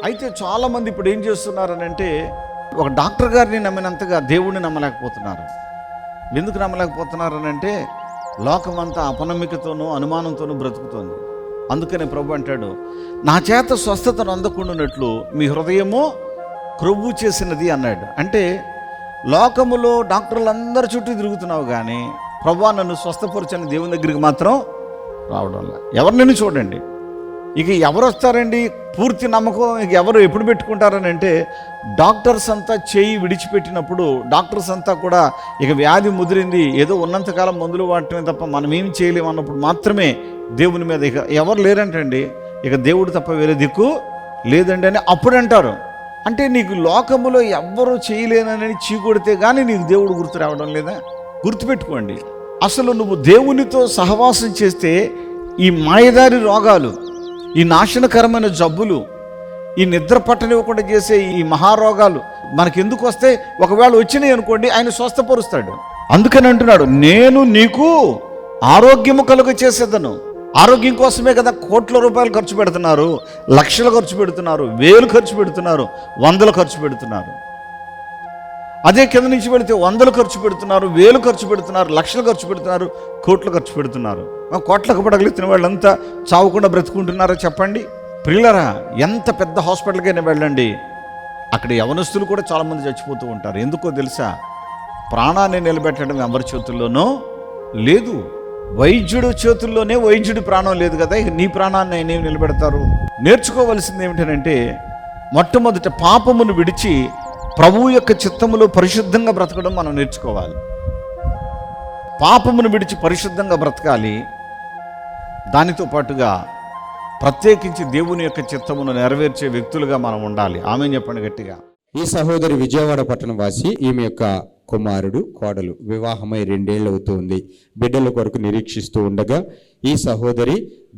అయితే చాలామంది ఇప్పుడు ఏం చేస్తున్నారనంటే ఒక డాక్టర్ గారిని నమ్మినంతగా దేవుడిని నమ్మలేకపోతున్నారు. ఎందుకు నమ్మలేకపోతున్నారనంటే లోకమంతా అపనమ్మికతోనూ అనుమానంతోనూ బ్రతుకుతోంది. అందుకనే ప్రభు అంటాడు, నా చేత స్వస్థతను అందకుండానట్లు మీ హృదయము క్రొవ్వు చేసినది అన్నాడు. అంటే లోకములో డాక్టర్లందరి చుట్టూ తిరుగుతున్నావు కానీ ప్రభువా నన్ను స్వస్థపరచని దేవుని దగ్గరికి మాత్రం రావడంలా. ఎవరినైనా చూడండి, ఇక ఎవరు వస్తారండి పూర్తి నమ్మకం ఇక ఎవరు ఎప్పుడు పెట్టుకుంటారని అంటే డాక్టర్స్ అంతా చేయి విడిచిపెట్టినప్పుడు, డాక్టర్స్ అంతా కూడా ఇక వ్యాధి ముదిరింది, ఏదో ఉన్నంతకాలం మందులు వాడటమే తప్ప మనం ఏం చేయలేము అన్నప్పుడు మాత్రమే దేవుని మీద ఇక ఎవరు లేరంటండి, ఇక దేవుడు తప్ప వేరే దిక్కు లేదండి అని అప్పుడు అంటారు. అంటే నీకు లోకములో ఎవ్వరూ చేయలేనని చీకొడితే కానీ నీకు దేవుడు గుర్తు రావడం లేదా? గుర్తుపెట్టుకోండి, అసలు నువ్వు దేవునితో సహవాసం చేస్తే ఈ మాయదారి రోగాలు, ఈ నాశనకరమైన జబ్బులు, ఈ నిద్ర పట్టనివ్వకుండా చేసే ఈ మహారోగాలు మనకెందుకు వస్తే, ఒకవేళ వచ్చినాయి అనుకోండి ఆయన స్వస్థపరుస్తాడు. అందుకని అంటున్నాడు, నేను నీకు ఆరోగ్యము కలుగ చేసేదను. ఆరోగ్యం కోసమే కదా కోట్ల రూపాయలు ఖర్చు పెడుతున్నారు, లక్షలు ఖర్చు పెడుతున్నారు, వేలు ఖర్చు పెడుతున్నారు, వందలు ఖర్చు పెడుతున్నారు. అదే కింద నుంచి పెడితే వందలు ఖర్చు పెడుతున్నారు, వేలు ఖర్చు పెడుతున్నారు, లక్షలు ఖర్చు పెడుతున్నారు, కోట్లు ఖర్చు పెడుతున్నారు. కోట్లకు పడగలుగుతున్న వాళ్ళంతా చావకుండా బ్రతుకుంటున్నారో చెప్పండి. ప్రియులరా, ఎంత పెద్ద హాస్పిటల్కైనా వెళ్ళండి, అక్కడ యవనస్తులు కూడా చాలామంది చచ్చిపోతూ ఉంటారు. ఎందుకో తెలుసా? ప్రాణాన్ని నిలబెట్టడం ఎవరి చేతుల్లోనో లేదు, వైద్యుడు చేతుల్లోనే వైద్యుడి ప్రాణం లేదు కదా, ఇక నీ ప్రాణాన్ని ఆయన నిలబెడతారు. నేర్చుకోవలసింది ఏమిటంటే మొట్టమొదట పాపమును విడిచి ప్రభువు యొక్క చిత్తములో పరిశుద్ధంగా బ్రతకడం మనం నేర్చుకోవాలి. పాపమును విడిచి పరిశుద్ధంగా బ్రతకాలి. దానితో పాటుగా ప్రత్యేకించి దేవుని యొక్క చిత్తమును నెరవేర్చే వ్యక్తులుగా మనం ఉండాలి. ఆమేన్ చెప్పండి గట్టిగా. ఈ సహోదరి విజయవాడ పట్టణ వాసి, ఈమె యొక్క కుమారుడు కోడలు వివాహమై 2 ఏళ్ళు అవుతుంది. బిడ్డల కొరకు నిరీక్షిస్తూ ఉండగా ఈ సహోదరి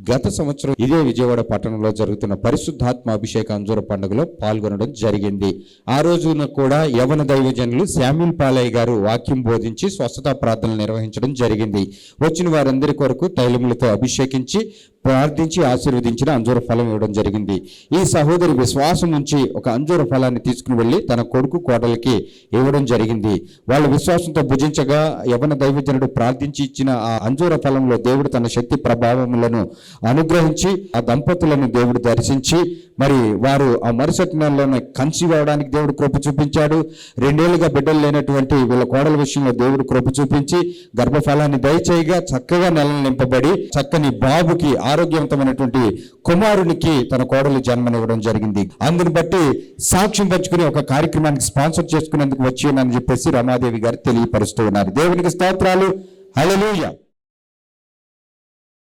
గత సంవత్సరం ఇదే విజయవాడ పట్టణంలో జరుగుతున్న పరిశుద్ధాత్మ అభిషేక అంజూర పండుగలో పాల్గొనడం జరిగింది. ఆ రోజున కూడా యవన దైవజనులు శామ్యూల్ పాలయ్య గారు వాక్యం బోధించి స్వస్థతా ప్రార్థనలు నిర్వహించడం జరిగింది. వచ్చిన వారందరి కొరకు తైలములతో అభిషేకించి ప్రార్థించి ఆశీర్వదించిన అంజూర ఫలం ఇవ్వడం జరిగింది. ఈ సహోదరి విశ్వాసం నుంచి ఒక అంజూర ఫలాన్ని తీసుకుని వెళ్ళి తన కొడుకు కోడలికి ఇవ్వడం జరిగింది. వాళ్ళ విశ్వాసంతో భుజించగా యవన దైవజనుడు ప్రార్థించి ఇచ్చిన ఆ అంజూర ఫలంలో దేవుడు తన శక్తి ప్రభావములను అనుగ్రహించి ఆ దంపతులను దేవుడు దర్శించి మరి వారు ఆ మరుసటి నెలలోనే కన్సీవ్ అవడానికి దేవుడు కృప చూపించాడు. 2 ఏళ్లుగా బిడ్డలు లేనటువంటి వీళ్ళ కోడల విషయంలో దేవుడు కృప చూపించి గర్భఫలాన్ని దయచేయగా చక్కగా నెలలు నింపబడి చక్కని బాబుకి ఆరోగ్యవంతమైనటువంటి కుమారునికి తన కోడలు జన్మనివ్వడం జరిగింది. అందుని బట్టి సాక్ష్యం పంచుకుని ఒక కార్యక్రమానికి స్పాన్సర్ చేసుకునేందుకు వచ్చానని చెప్పేసి రమాదేవి గారు తెలియపరుస్తూ ఉన్నారు. దేవునికి స్తోత్రాలు. హల్లెలూయా.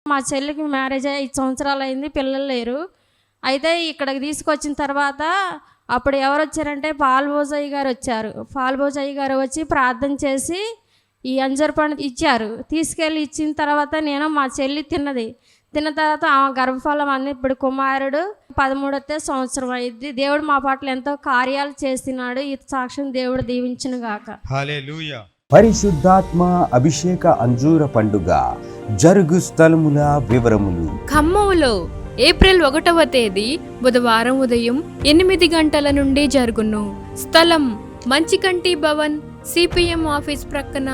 మా చెల్లికి మ్యారేజ్ అయ్యి 5 సంవత్సరాలు అయింది, పిల్లలు లేరు. అయితే ఇక్కడికి తీసుకొచ్చిన తర్వాత అప్పుడు ఎవరు వచ్చారంటే పాల్భోజయ్య గారు వచ్చారు. పాల్భోజయ్య గారు వచ్చి ప్రార్థన చేసి ఈ అంజూర పండు ఇచ్చారు. తీసుకెళ్ళి ఇచ్చిన తర్వాత నేను మా చెల్లి తిన్న తర్వాత ఆ గర్భఫలం అన్ని ఇప్పుడు కుమారుడు 13వ సంవత్సరం అయింది. దేవుడు మా పట్ల ఎంతో కార్యాలు చేస్తున్నాడు. ఈ సాక్ష్యం దేవుడు దీవించును గాక. హల్లెలూయా. పరిశుద్ధాత్మ అభిషేక అంజూర పండుగ జరుగు స్థలముల వివరములు. ఖమ్మంలో ఏప్రిల్ 1వ తేదీ బుధవారం ఉదయం 8 గంటల నుండి జరుగును. స్థలం మంచికంటి భవన్, సిపిఎం ఆఫీస్ ప్రక్కన,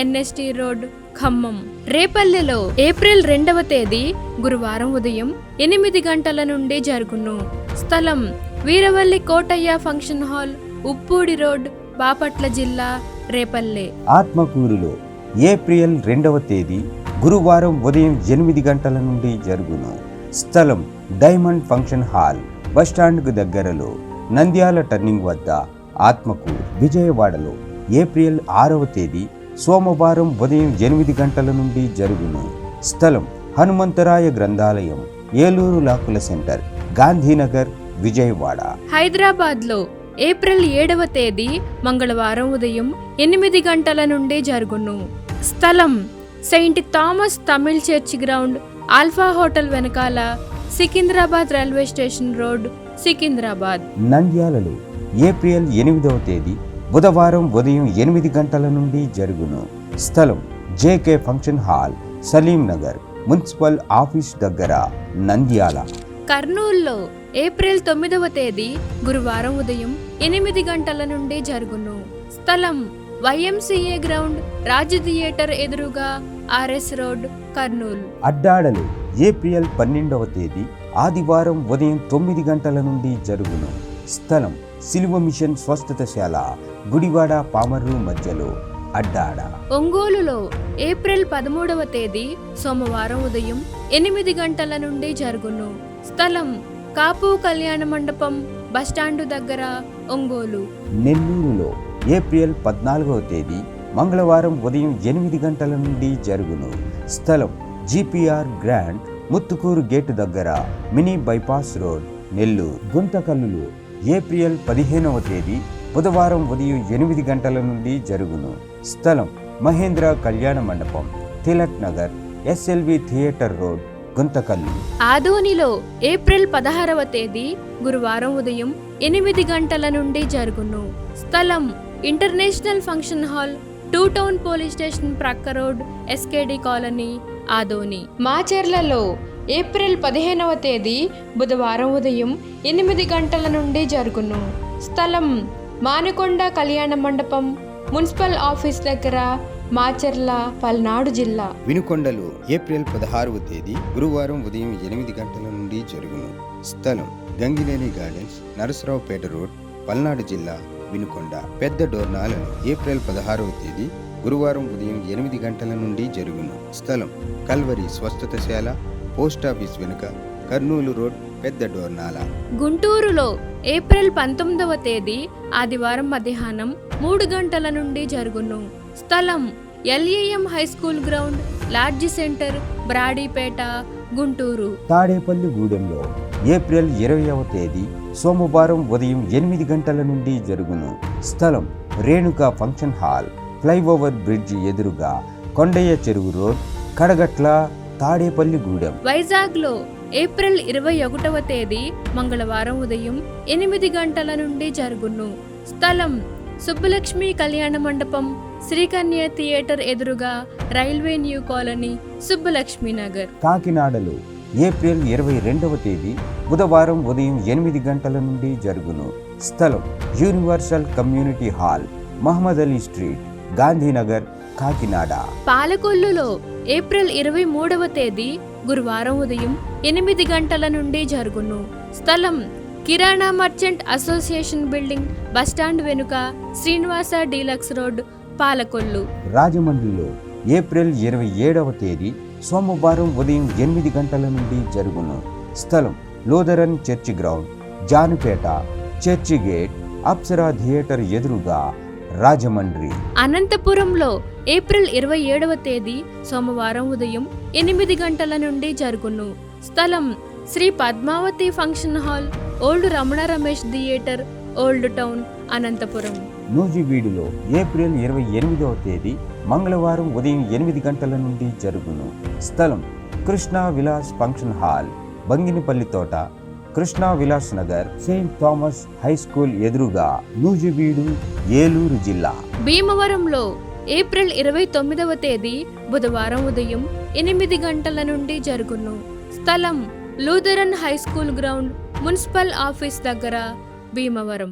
ఎన్ఎస్టి రోడ్, ఖమ్మం. రేపల్లెలో ఏప్రిల్ 2వ తేదీ గురువారం ఉదయం 8 గంటల నుండి జరుగును. స్థలం Veeravalli Kotayya function hall, Uppudi road, Bapatla జిల్లా, రేపల్లె. ఆత్మకూరులో ఏప్రిల్ 2వ తేదీ గురువారం ఉదయం 8 గంటల నుండి జరుగును. స్థలం డైమండ్ ఫంక్షన్ హాల్, బస్టాండ్కు దగ్గరలో, నంద్యాల టర్నింగ్ వద్ద, ఆత్మకూరు. విజయవాడలో ఏప్రిల్ 6వ తేదీ సోమవారం ఉదయం 8 గంటల నుండి జరుగును. స్థలం హనుమంతరాయ గ్రంథాలయం, ఏలూరు లాకుల సెంటర్, గాంధీనగర్, విజయవాడ. హైదరాబాద్లో ఏప్రిల్ 7వ తేదీ మంగళవారం ఉదయం 8 గంటల నుండి జరుగును. స్థలం Saint Thomas Tamil church ground, Alpha hotel వెనకాల, Secunderabad railway station road, Secunderabad. నంద్యాలలో ఏప్రిల్ 8వ తేదీ బుధవారం ఉదయం 8 గంటల నుండి జరుగును. స్థలం JK function hall, Salim Nagar, municipal office దగ్గర, నంద్యాల. కర్నూలులో ఏప్రిల్ 9వ తేదీ గురువారం ఉదయం 8 గంటల నుండి జరుగును. స్థలం YMCA గ్రౌండ్, రాజ్ థియేటర్ ఎదురుగా, RS రోడ్, కర్నూలు. అడ్డాడలు ఏప్రిల్ 12వ తేదీ ఆదివారం ఉదయం 9 గంటల నుండి జరుగును. స్థలం సిలువ మిషన్ స్వస్థతశాల, గుడివాడ పామర్రు మధ్యలో, అడ్డాడ. ఒంగోలులో ఏప్రిల్ 13వ తేదీ సోమవారం ఉదయం 8 గంటల నుండి జరుగును. స్థలం కాపు కళ్యాణ మండపం, బస్టాండు దగ్గర, ఒంగోలు. నెల్లూరులో ఏప్రిల్ 14వ తేదీ మంగళవారం ఉదయం 8 గంటల నుండి జరుగును. స్థలం GPR గ్రాండ్, ముత్తుకూరు గేటు దగ్గర, మినీ బైపాస్ రోడ్, నెల్లూరు. గుంతకల్లులో ఏప్రిల్ 15వ తేదీ బుధవారం ఉదయం 8 గంటల నుండి జరుగును. స్థలం Mahendra Kalyana Mandapam, Tilak Nagar, SLV theatre road, Guntakal. ఆదోనిలో ఏప్రిల్ 16వ తేదీ గురువారం ఉదయం 8 గంటల నుండి జరుగును. స్థలం international function hall, 2 town police station ప్రక్క రోడ్, SKD కాలనీ, ఆదోని. మాచర్లలో ఏప్రిల్ 15వ తేదీ బుధవారం ఉదయం 8 గంటల నుండి జరుగును. స్థలం మానకొండ కళ్యాణ మండపం, మున్సిపల్ ఆఫీస్ దగ్గర, మాచర్ల, పల్నాడు జిల్లా. వినుకొండలో ఏప్రిల్ 16వ తేదీ గురువారం ఉదయం 8 గంటల నుండి జరుగును. స్థలం గంగినేని గార్డెన్స్, నరసరావుపేట రోడ్, పల్నాడు జిల్లా, వినుకొండ. పెద్ద డోర్నాలను ఏప్రిల్ 16వ తేదీ గురువారం ఉదయం 8 గంటల నుండి జరుగును. స్థలం కల్వరి స్వస్థతశాల, పోస్టాఫీస్ వెనుక, కర్నూలు రోడ్, పెద్ద డోర్నాల. గుంటూరులో ఏప్రిల్ 19వ తేదీ ఆదివారం మధ్యాహ్నం 3 గంటల నుండి జరుగును. స్థలం LAM high school ground, lodge centre, Brodipet, Guntur. తాడేపల్లిగూడెంలో ఏప్రిల్ 20వ తేదీ సోమవారం ఉదయం 8 గంటల నుండి జరుగును. స్థలం Renuka function hall, flyover bridge ఎదురుగా, కొండయ్య చెరువు రోడ్, కడగట్ల, తాడేపల్లిగూడెం. వైజాగ్లో ఏప్రిల్ 21వ తేదీ మంగళవారం ఉదయం 8 గంటల నుండి జరుగును. స్థలం సుబ్బలక్ష్మి కళ్యాణ మండపం, శ్రీకన్య థియేటర్ ఎదురుగా, railway new colony, Subbalakshmi Nagar. కాకినాడలో ఏప్రిల్ 22వ తేదీ బుధవారం ఉదయం 8 గంటల నుండి జరుగును. స్థలం universal community hall, Mohammed Ali street, Gandhinagar, Kakinada. పాలకొల్లులో ఏప్రిల్ 23వ తేదీ గురువారం ఉదయం 8 గంటల నుండి జరుగును. స్థలం Kirana merchant association building, bus stand వెనుక, శ్రీనివాస డీలక్స్ రోడ్, పాలకొల్లు. రాజమండ్రిలో ఏప్రిల్ 27వ తేదీ సోమవారం ఉదయం 8 గంటల నుండి జరుగును. స్థలం Lutheran church ground, Janupeta, church gate, Apsara theatre ఎదురుగా, రాజమండ్రి. అనంతపురంలో ఏప్రిల్ 27వ తేదీ సోమవారం ఉదయం 8 గంటల నుండి జరుగును. స్థలం Sri Padmavathi function hall, old Ramana Ramesh theatre, old town, Anantapur. నూజివీడులో ఏప్రిల్ 28వ తేదీ మంగళవారం ఉదయం 8 గంటల నుండి జరుగును. స్థలం కృష్ణా విలాస్ ఫంక్షన్ హాల్, బంగినపల్లి తోట, Krishna Vilas Nagar, Saint Thomas high school ఎదురుగా, నూజివీడు, ఏలూరు జిల్లా. భీమవరంలో ఏప్రిల్ 29వ తేదీ బుధవారం ఉదయం 8 గంటల నుండి జరుగును. స్థలం Lutheran high school ground, municipal office దగ్గర, భీమవరం.